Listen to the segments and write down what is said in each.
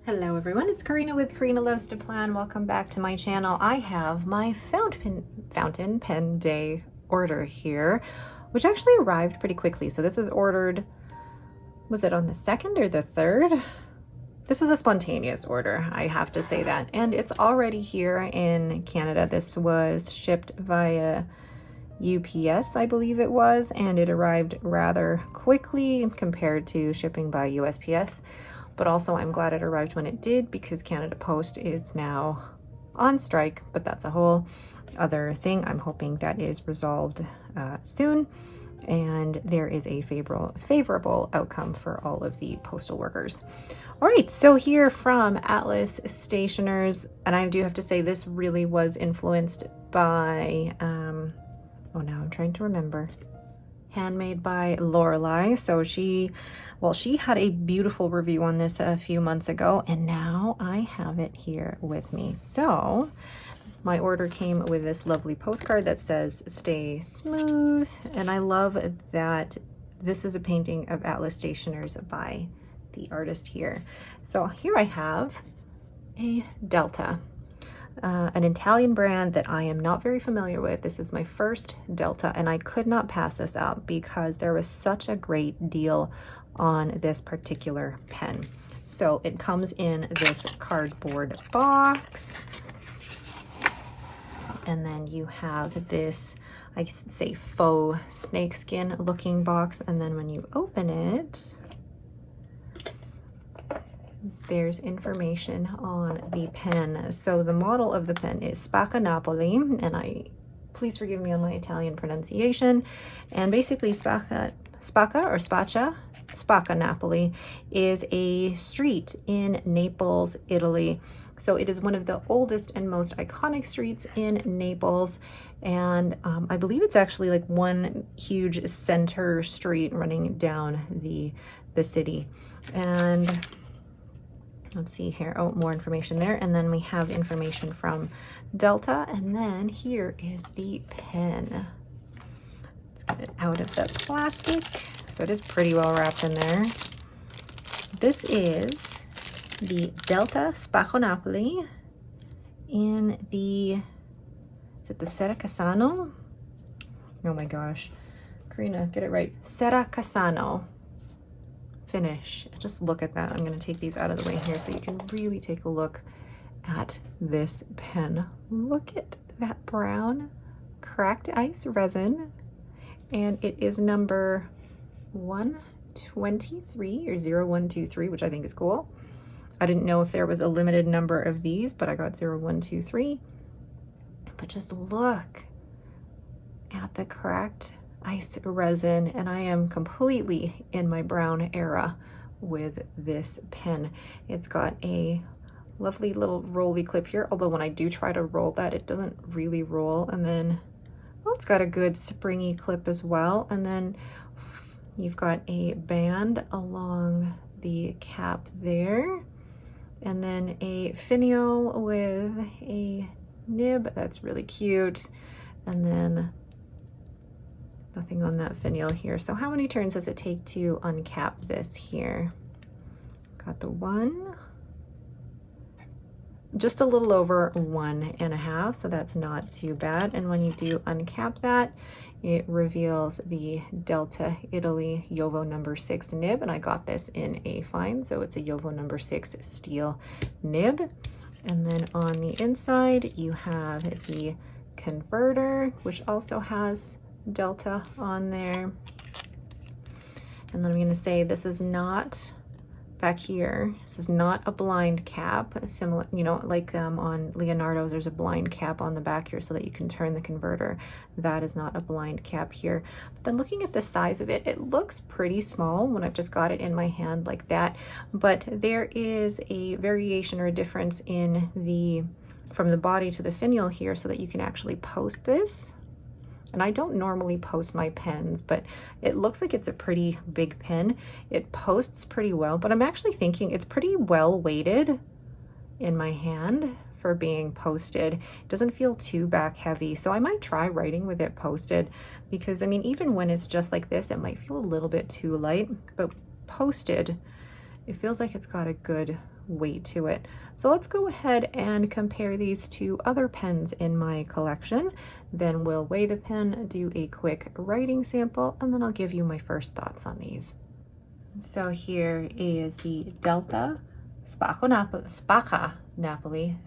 Hello everyone, it's Karina with Karina Loves to Plan. Welcome back to my channel. I have my fountain pen day order here, which actually arrived pretty quickly. So this was ordered, was it on the 2nd or the 3rd? This was a spontaneous order, I have to say that. And it's already here in Canada. This was shipped via UPS, I believe it was, and it arrived rather quickly compared to shipping by USPS. But also I'm glad it arrived when it did because Canada Post is now on strike, but that's a whole other thing. I'm hoping that is resolved soon and there is a favorable outcome for all of the postal workers. All right, so here from Atlas Stationers, and I do have to say this really was influenced by, oh now I'm trying to remember, handmade by Lorelei. So she had a beautiful review on this a few months ago, and now I have it here with me. So my order came with this lovely postcard that says "Stay Smooth," and I love that this is a painting of Atlas Stationers by the artist here. So here I have a Delta. An Italian brand that I am not very familiar with. This is my first Delta, and I could not pass this up because there was such a great deal on this particular pen. So it comes in this cardboard box, and then you have this, I say, faux snakeskin looking box, and then when you open it, there's information on the pen. So the model of the pen is Spaccanapoli, and please forgive me on my Italian pronunciation. And basically Spaccanapoli is a street in Naples, Italy. So it is one of the oldest and most iconic streets in Naples. And I believe it's actually like one huge center street running down the city. And let's see here. Oh, more information there. And then we have information from Delta. And then here is the pen. Let's get it out of the plastic. So it is pretty well wrapped in there. This is the Delta Spaccanapoli in the, is it the Serracassano? Oh my gosh. Karina, get it right. Serracassano finish. Just look at that. I'm going to take these out of the way here so you can really take a look at this pen. Look at that brown cracked ice resin, and it is number 123 or 0123, which I think is cool. I didn't know if there was a limited number of these, but I got 0123. But just look at the cracked ice resin, and I am completely in my brown era with this pen. It's got a lovely little rolly clip here, although when I do try to roll that, it doesn't really roll. And then, oh, it's got a good springy clip as well. And then you've got a band along the cap there, and then a finial with a nib. That's really cute. And then nothing on that finial here. So how many turns does it take to uncap this here? Got the one, just a little over 1.5, so that's not too bad. And when you do uncap that, it reveals the Delta Italy Jovo number 6 nib, and I got this in a fine, so it's a Jovo number 6 steel nib. And then on the inside, you have the converter, which also has Delta on there. And then I'm going to say this is not, back here, this is not a blind cap, similar, you know, like on Leonardo's, there's a blind cap on the back here so that you can turn the converter. That is not a blind cap here. But then looking at the size of it, it looks pretty small when I've just got it in my hand like that. But there is a variation or a difference in the, from the body to the finial here, so that you can actually post this. And I don't normally post my pens, but it looks like it's a pretty big pen. It posts pretty well, but I'm actually thinking it's pretty well weighted in my hand for being posted. It doesn't feel too back heavy, so I might try writing with it posted, because I mean, even when it's just like this, it might feel a little bit too light, but posted, it feels like it's got a good weight to it. So let's go ahead and compare these to other pens in my collection. Then we'll weigh the pen, do a quick writing sample, and then I'll give you my first thoughts on these. So here is the Delta Spaccanapoli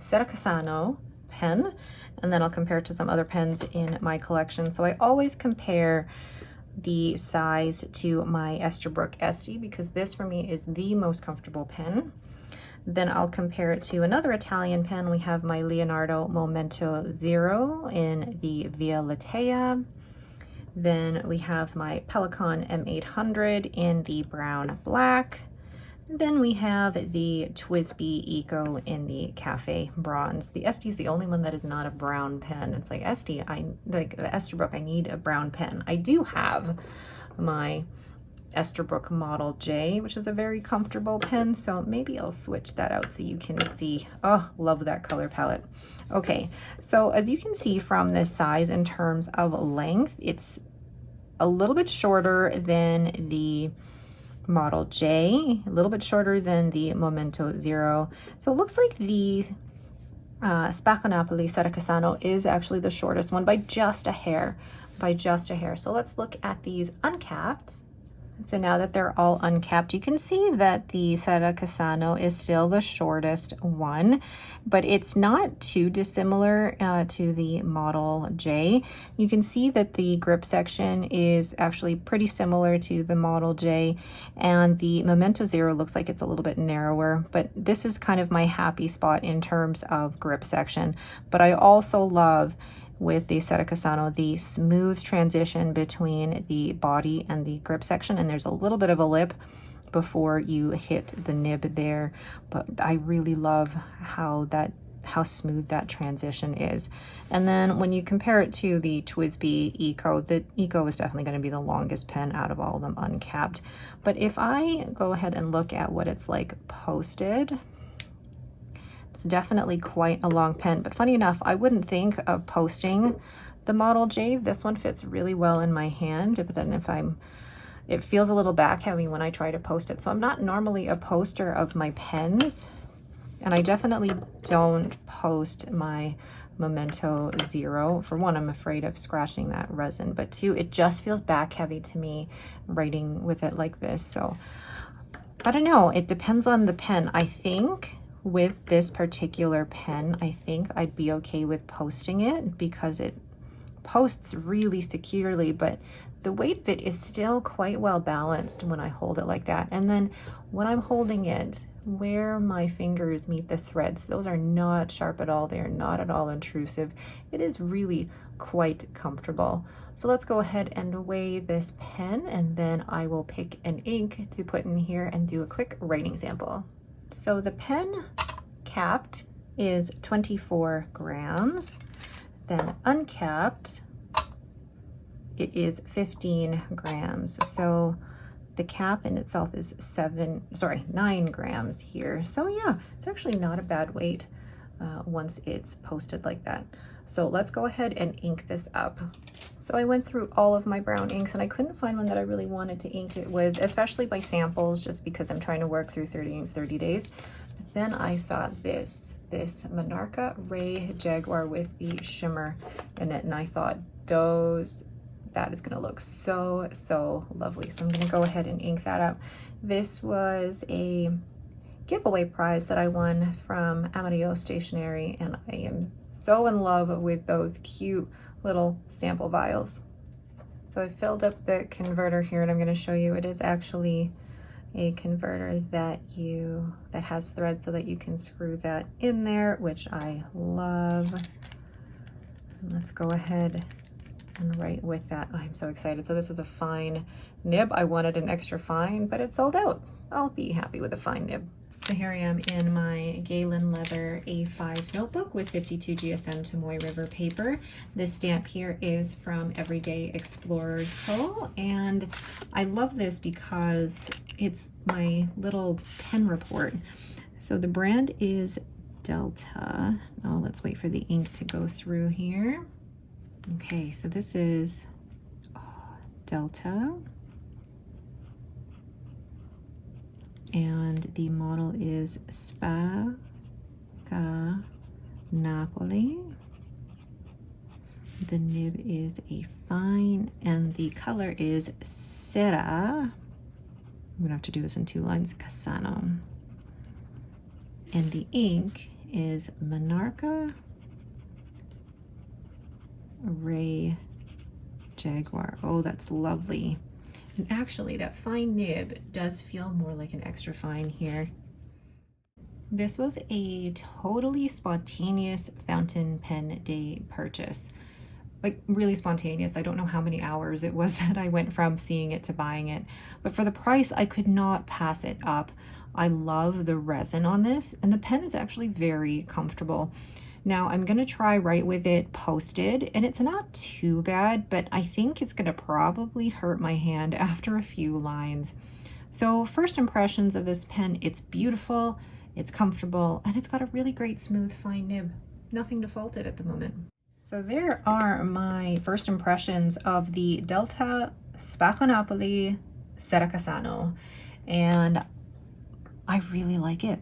Serracassano pen, and then I'll compare it to some other pens in my collection. So I always compare the size to my Esterbrook Estie because this for me is the most comfortable pen. Then I'll compare it to another Italian pen. We have my Leonardo Momento Zero in the Via Latea. Then we have my Pelikan M800 in the brown black. Then we have the TWSBI Eco in the Cafe Bronze. The Estie is the only one that is not a brown pen. It's like Estie, like the Esterbrook, I need a brown pen. I do have my Esterbrook Model J, which is a very comfortable pen, so maybe I'll switch that out so you can see. Oh, love that color palette. Okay, so as you can see from this size in terms of length, it's a little bit shorter than the Model J, a little bit shorter than the Momento Zero. So it looks like the Spaccanapoli Serracassano is actually the shortest one by just a hair, So let's look at these uncapped. So now that they're all uncapped, you can see that the Serracassano is still the shortest one, but it's not too dissimilar to the Model J. You can see that the grip section is actually pretty similar to the Model J, and the Momento Zero looks like it's a little bit narrower, but this is kind of my happy spot in terms of grip section. But I also love with the Serracassano the smooth transition between the body and the grip section, and there's a little bit of a lip before you hit the nib there, but I really love how smooth that transition is. And then when you compare it to the TWSBI Eco, the Eco is definitely going to be the longest pen out of all of them uncapped. But if I go ahead and look at what it's like posted, it's definitely quite a long pen, but funny enough, I wouldn't think of posting the Model J. This one fits really well in my hand, but then it feels a little back heavy when I try to post it. So I'm not normally a poster of my pens, and I definitely don't post my Momento Zero. For one, I'm afraid of scratching that resin, but two, it just feels back heavy to me writing with it like this. So I don't know, it depends on the pen. I think with this particular pen, I think I'd be okay with posting it because it posts really securely, but the weight of it is still quite well balanced when I hold it like that. And then when I'm holding it, where my fingers meet the threads, those are not sharp at all. They are not at all intrusive. It is really quite comfortable. So let's go ahead and weigh this pen, and then I will pick an ink to put in here and do a quick writing sample. So the pen capped is 24 grams, then uncapped, it is 15 grams. So the cap in itself is 9 grams here. So yeah, it's actually not a bad weight once it's posted like that. So let's go ahead and ink this up. So I went through all of my brown inks and I couldn't find one that I really wanted to ink it with, especially by samples, just because I'm trying to work through 30 inks, 30 days. But then I saw this Monarca Ray Jaguar with the shimmer in it, and I thought that is gonna look so, so lovely. So I'm gonna go ahead and ink that up. This was a giveaway prize that I won from Amarillo Stationery, and I am so in love with those cute little sample vials. So I filled up the converter here, and I'm going to show you it is actually a converter that has thread so that you can screw that in there, which I love. And let's go ahead and write with that. Oh, I'm so excited. So this is a fine nib. I wanted an extra fine, but it sold out. I'll be happy with a fine nib. So here I am in my Galen leather A5 notebook with 52 GSM Tomoe River paper. This stamp here is from Everyday Explorers Co. And I love this because it's my little pen report. So the brand is Delta. Oh, let's wait for the ink to go through here. Okay, so this is Delta. and the model is Spaccanapoli. The nib is a fine, and the color is I'm gonna have to do this in 2 lines, Cassano. And the ink is Monarca Ray Jaguar. Oh, that's lovely. And actually, that fine nib does feel more like an extra fine here. This was a totally spontaneous fountain pen day purchase. Like, really spontaneous. I don't know how many hours it was that I went from seeing it to buying it, but for the price, I could not pass it up. I love the resin on this, and the pen is actually very comfortable. Now I'm gonna try write with it posted, and it's not too bad, but I think it's gonna probably hurt my hand after a few lines. So first impressions of this pen, it's beautiful, it's comfortable, and it's got a really great smooth fine nib. Nothing to fault it at the moment. So there are my first impressions of the Delta Spaccanapoli Serracassano, and I really like it.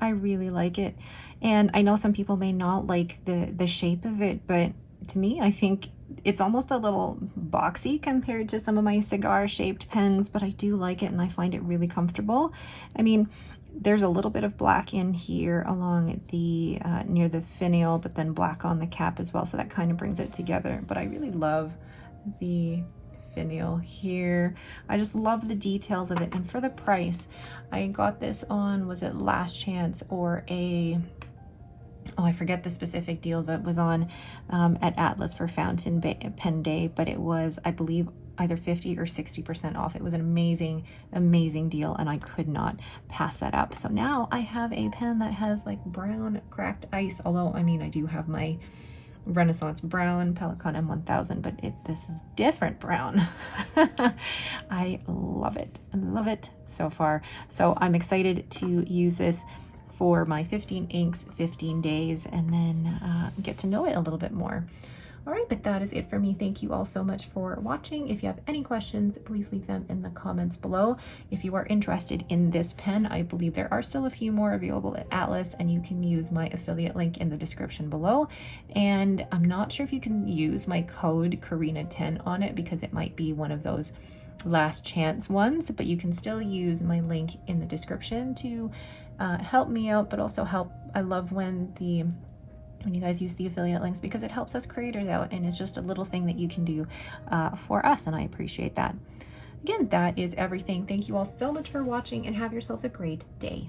I really like it. And I know some people may not like the shape of it, but to me, I think it's almost a little boxy compared to some of my cigar shaped pens, but I do like it and I find it really comfortable. I mean, there's a little bit of black in here along the near the finial, but then black on the cap as well, so that kind of brings it together. But I really love the finial here. I just love the details of it, and for the price, I got this on, was it Last Chance or a, oh, I forget the specific deal that was on at Atlas for Fountain Pen Day, but it was, I believe, either 50 or 60% off. It was an amazing, amazing deal, and I could not pass that up. So now I have a pen that has like brown cracked ice, although, I mean, I do have my Renaissance brown Pelikan M1000, but this is different brown. I love it. I love it so far. So I'm excited to use this for my 15 inks, 15 days, and then get to know it a little bit more. All right, but that is it for me. Thank you all so much for watching. If you have any questions, please leave them in the comments below. If you are interested in this pen, I believe there are still a few more available at Atlas, and you can use my affiliate link in the description below. And I'm not sure if you can use my code Karina10 on it because it might be one of those last chance ones, but you can still use my link in the description to help me out, but also help. I love when you guys use the affiliate links because it helps us creators out, and it's just a little thing that you can do for us, and I appreciate that. Again, that is everything. Thank you all so much for watching, and have yourselves a great day.